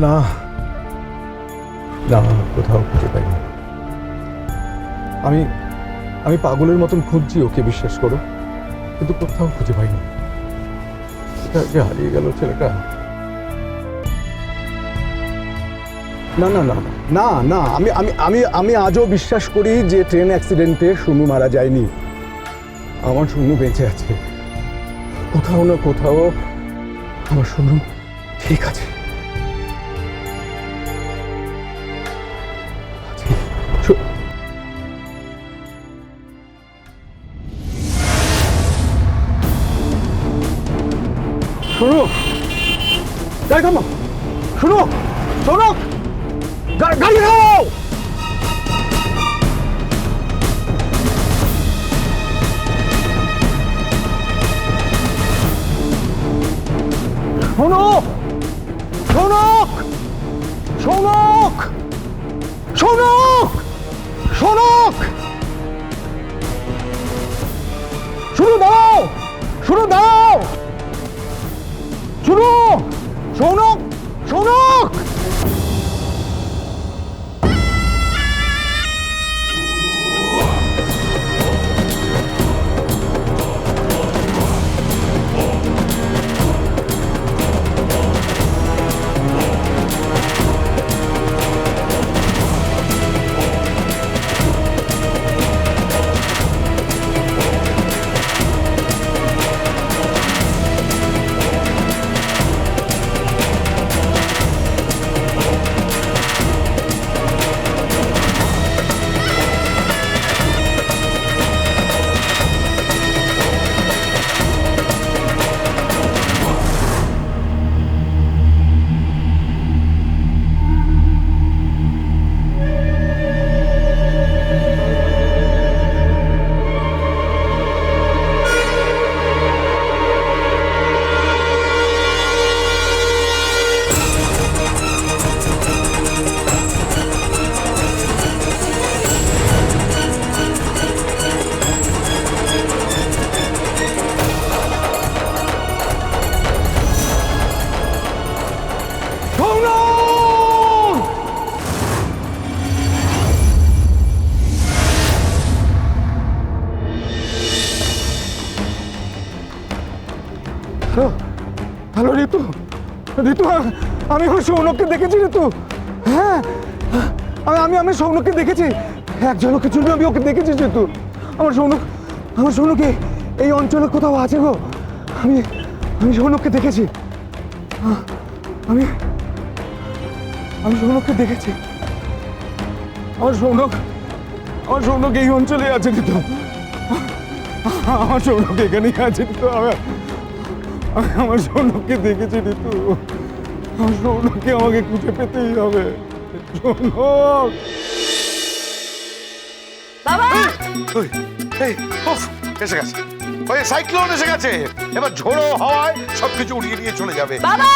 না না, কোথাও খুঁজে পাইনি। আমি আমি পাগলের মতন খুঁজছি ওকে, বিশ্বাস করো, কিন্তু কোথাও খুঁজে পাইনি। কোথায় যে হারিয়ে গেল ছেলেটা। না না না না না, আমি আমি আমি আমি আজও বিশ্বাস করি যে ট্রেন অ্যাক্সিডেন্টে সুনু মারা যায়নি। আমার সুনু বেঁচে আছে। কোথাও না কোথাও আমার সুনু ঠিক আছে। শোনো, গাড়ি থামো। শোনো শোনো, গাড়ি থামাও। শোনক, শোনক, শোনক, শোনক, শোনক, শুরু দাও, শুরু দাও, শুরু, শোনক, শোনক। হ্যালো ঋতু, ঋতু, আমি সৌনককে দেখেছি ঋতু। হ্যাঁ, আমি আমি সৌনককে দেখেছি। এক ঝলকের জন্য আমি ওকে দেখেছি ঋতু। আমার সৌনকে এই অঞ্চলে কোথাও আছে গো। আমি আমি সৌনককে দেখেছি। আমি আমি সৌনককে দেখেছি। আমার সৌনক এই অঞ্চলে আছে ঋতু। আমার সৌনক এখানেই আছে ঋতু। আমার সৌনককে দেখেছি ঋতু। আমার সৌনককে আমাকে খুঁজে পেতেই হবে। সৌনক বাবা, এসে গেছে, ওই সাইক্লোন এসে গেছে। এবার ঝোড়ো হাওয়ায় সবকিছু উড়িয়ে নিয়ে চলে যাবে। বাবা,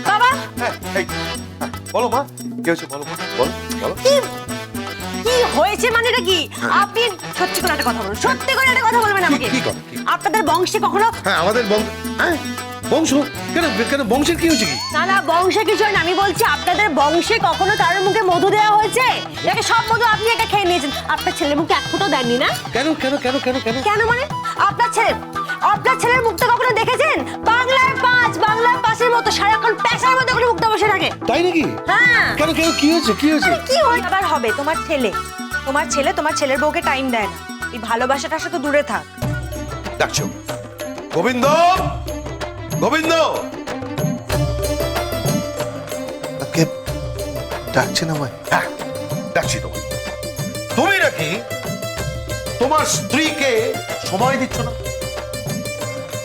বাবা, বলো মা, কি হয়েছে বলো মা, বলো বলো। কি হয়েছে মানে এটা কি? আপনি সত্যি করে একটা কথা বলুন, সত্যি করে একটা কথা বলবেন আমাকে। কি কথা? আপনাদের বংশে কখনো? হ্যাঁ, আমাদের বংশ। হ্যাঁ, বংশ কেন? কেন বংশের কি হয়েছে? কি না না, বংশে কিছু হয় না। আমি বলছি আপনাদের বংশে কখনো তার মুখে মধু দেওয়া হয়েছে? নাকি সব মধু আপনি একা খেয়ে নিয়েছেন? আপনার ছেলের মুখে এক ফোঁটাও দেননি না? কেন কেন কেন কেন কেন কেন মানে আপনার ছেলের মুখটা কখনো দেখেছেন? বাংলার পাঁচের মতো সারাক্ষণ প্যাঁচার মতো করে মুখটা বসে থাকে। তাই নাকি? হ্যাঁ। কেন কেন কি হয়েছে? কি হয়েছে? কি হয় আবার হবে? তোমার ছেলের বউকে টাইম দেয় না। এই ভালোবাসাটার সাথে দূরে থাক। ডাকছো গোবিন্দ, গোবিন্দ। কে ডাকছেন আমায়? হ্যাঁ, ডাকছি তো। তুমি নাকি তোমার স্ত্রীকে সময় দিচ্ছ না?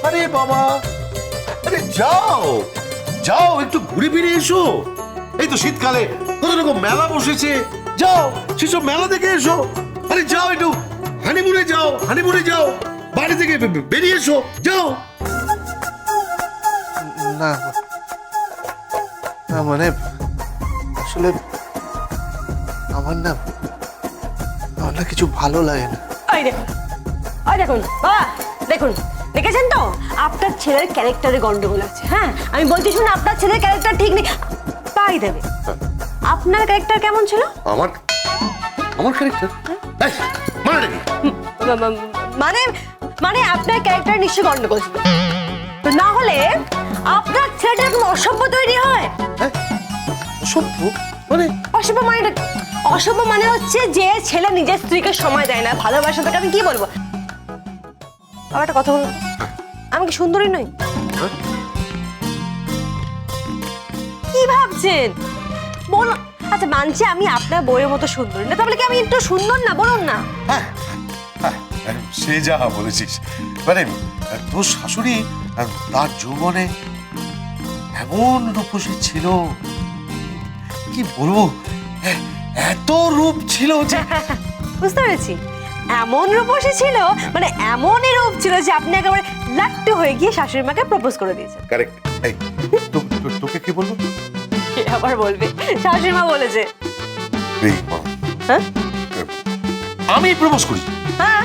আরে বাবা, আরে যাও যাও, একটু ঘুরে ফিরে এসো। এই তো শীতকালে কত রকম মেলা বসেছে, যাও সেসব মেলা দেখে এসো। আরে যাও, একটু হানিমুনে যাও, হানিমুনে যাও, বাড়ি থেকে বেরিয়ে এসো, যাও। না না, মানে আসলে আমার না কিছু ভালো লাগে না। দেখুন বাবা, দেখেছেন তো আপনার ছেলের ক্যারেক্টারে গন্ডগোল আছে। হ্যাঁ, আমি বলছি শুনুন, আপনার ছেলের ক্যারেক্টার ঠিক নেই। সবাই দেবে। আপনার ক্যারেক্টার কেমন ছিল? আমার আমার ক্যারেক্টার মানে কি? মানে মানে আপনার ক্যারেক্টার নিশ্চয়ই গন্ডগোল ছিল। তো না হলে আপনার ছেলেটা এরকম অসভ্য তৈরি হয়? অসভ্য মানে? অসভ্য মানে অসভ্য মানে হচ্ছে যে ছেলে নিজের স্ত্রীকে সময় দেয় না, ভালোবাসা তাকে আমি কি বলবো? আবার একটা কথা বলবো, আমি কি সুন্দরী নই? কি ভাবছেন বলুন? আচ্ছা মানছি আমি আপনার বইয়ের মতো সুন্দরী না, তাহলে কি আমি একটু সুন্দর না? বলুন না। সে যা বলেছিস, মানে তোর শাশুড়ি তার যৌবনে এমন রূপসী ছিল, কি বলবো, এত রূপ ছিল যে বুঝতে পেরেছি, এমন রূপসী ছিল, মানে এমনই রূপ ছিল যে আপনি একেবারে লাট্টু হয়ে গিয়ে শাশুড়ি মাকে প্রপোজ করে দিয়েছেন। কারেক্ট। এই তোকে কি বলবো? কে আবার বলবে? শাশুড়ি মা বলেছে। এই মা, হ্যাঁ আমি প্রপোজ করি? হ্যাঁ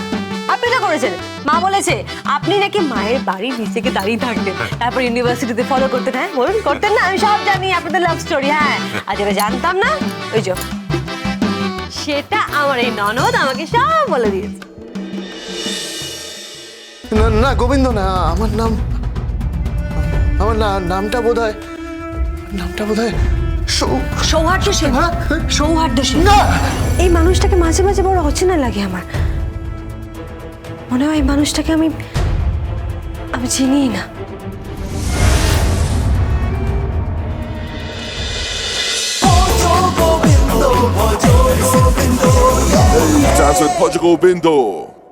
আপনি তো করেছেন। মা বলেছে আপনি নাকি মায়ের বাড়ির নিচে গিয়ে দাঁড়িয়ে থাকতেন, তারপর ইউনিভার্সিটিতে ফলো করতেন। হ্যাঁ বলুন, করতেন না? আমি সব জানি আপনাদের লাভ স্টোরি। হ্যাঁ, আর যেটা জানতাম না ওই যে সেটা আমার এই ননদ আমাকে সব বলে দিয়েছে। না না গোবিন্দ না, আমার নামটা বোধহয় সৌহার্দ্য সেন। হ্যাঁ? সৌহার্দ্য সেন। না! এই মানুষটাকে মাঝে মাঝে বড় অচেনা লাগে আমার। মনে হয় এই মানুষটাকে আমি চিনি না। Dance with Portugal Bindo.